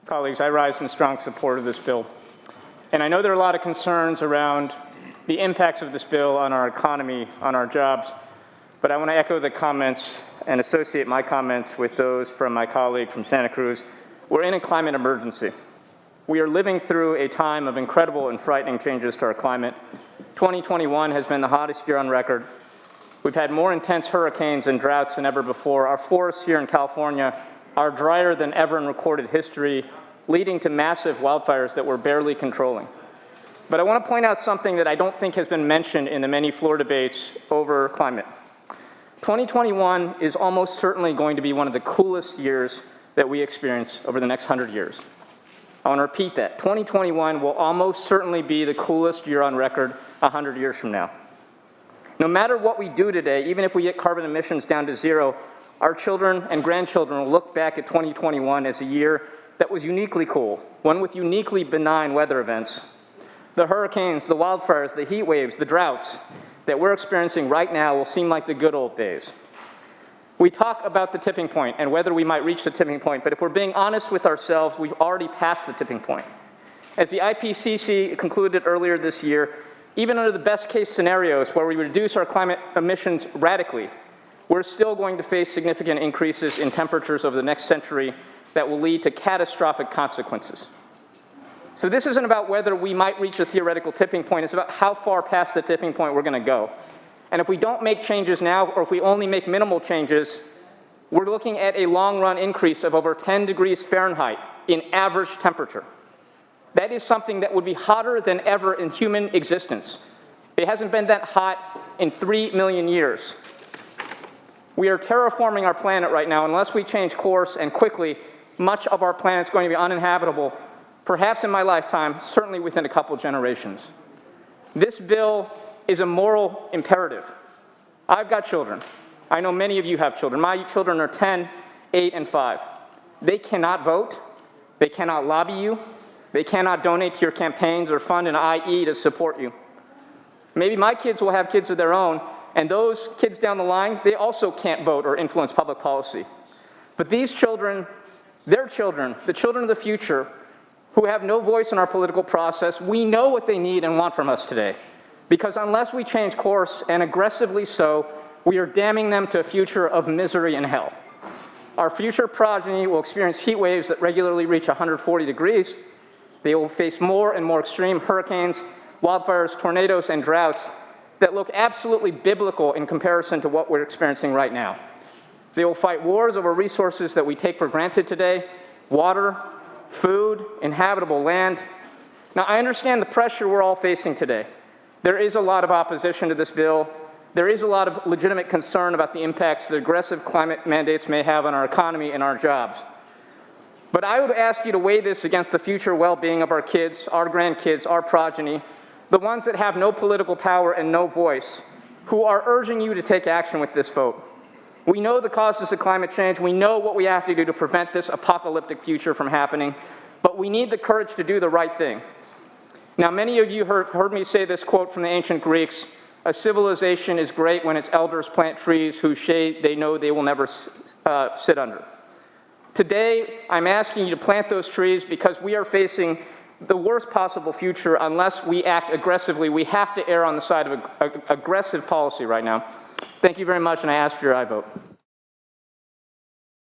Colleagues, I rise in strong support of this bill. And I know there are a lot of concerns around the impacts of this bill on our economy, on our jobs, but I want to echo the comments and associate my comments with those from my colleague from Santa Cruz. We're in a climate emergency. We are living through a time of incredible and frightening changes to our climate. 2021 has been the hottest year on record. We've had more intense hurricanes and droughts than ever before. Our forests here in California are drier than ever in recorded history, leading to massive wildfires that we're barely controlling. But I want to point out something that I don't think has been mentioned in the many floor debates over climate. 2021 is almost certainly going to be one of the coolest years that we experience over the next 100 years. I want to repeat that. 2021 will almost certainly be the coolest year on record 100 years from now. No matter what we do today, even if we get carbon emissions down to zero, our children and grandchildren will look back at 2021 as a year that was uniquely cool, one with uniquely benign weather events. The hurricanes, the wildfires, the heat waves, the droughts that we're experiencing right now will seem like the good old days. We talk about the tipping point and whether we might reach the tipping point, but if we're being honest with ourselves, we've already passed the tipping point. As the IPCC concluded earlier this year, even under the best case scenarios where we reduce our climate emissions radically, we're still going to face significant increases in temperatures over the next century that will lead to catastrophic consequences. So this isn't about whether we might reach a theoretical tipping point, it's about how far past the tipping point we're going to go. And if we don't make changes now, or if we only make minimal changes, we're looking at a long-run increase of over 10 degrees Fahrenheit in average temperature. That is something that would be hotter than ever in human existence. It hasn't been that hot in 3 million years. We are terraforming our planet right now. Unless we change course and quickly, much of our planet's going to be uninhabitable, perhaps in my lifetime, certainly within a couple generations. This bill is a moral imperative. I've got children. I know many of you have children. My children are 10, 8, and 5. They cannot vote. They cannot lobby you. They cannot donate to your campaigns or fund an IE to support you. Maybe my kids will have kids of their own, and those kids down the line, they also can't vote or influence public policy. But these children, their children, the children of the future, who have no voice in our political process, we know what they need and want from us today. Because unless we change course, and aggressively so, we are damning them to a future of misery and hell. Our future progeny will experience heat waves that regularly reach 140 degrees. They will face more and more extreme hurricanes, wildfires, tornadoes, and droughts that look absolutely biblical in comparison to what we're experiencing right now. They will fight wars over resources that we take for granted today: water, food, inhabitable land. Now, I understand the pressure we're all facing today. There is a lot of opposition to this bill. There is a lot of legitimate concern about the impacts that aggressive climate mandates may have on our economy and our jobs. But I would ask you to weigh this against the future well-being of our kids, our grandkids, our progeny, the ones that have no political power and no voice, who are urging you to take action with this vote. We know the causes of climate change. We know what we have to do to prevent this apocalyptic future from happening, but we need the courage to do the right thing. Now, many of you heard me say this quote from the ancient Greeks: "A civilization is great when its elders plant trees whose shade they know they will never sit under." Today, I'm asking you to plant those trees because we are facing the worst possible future unless we act aggressively. We have to err on the side of aggressive policy right now. Thank you very much, and I ask for your aye vote.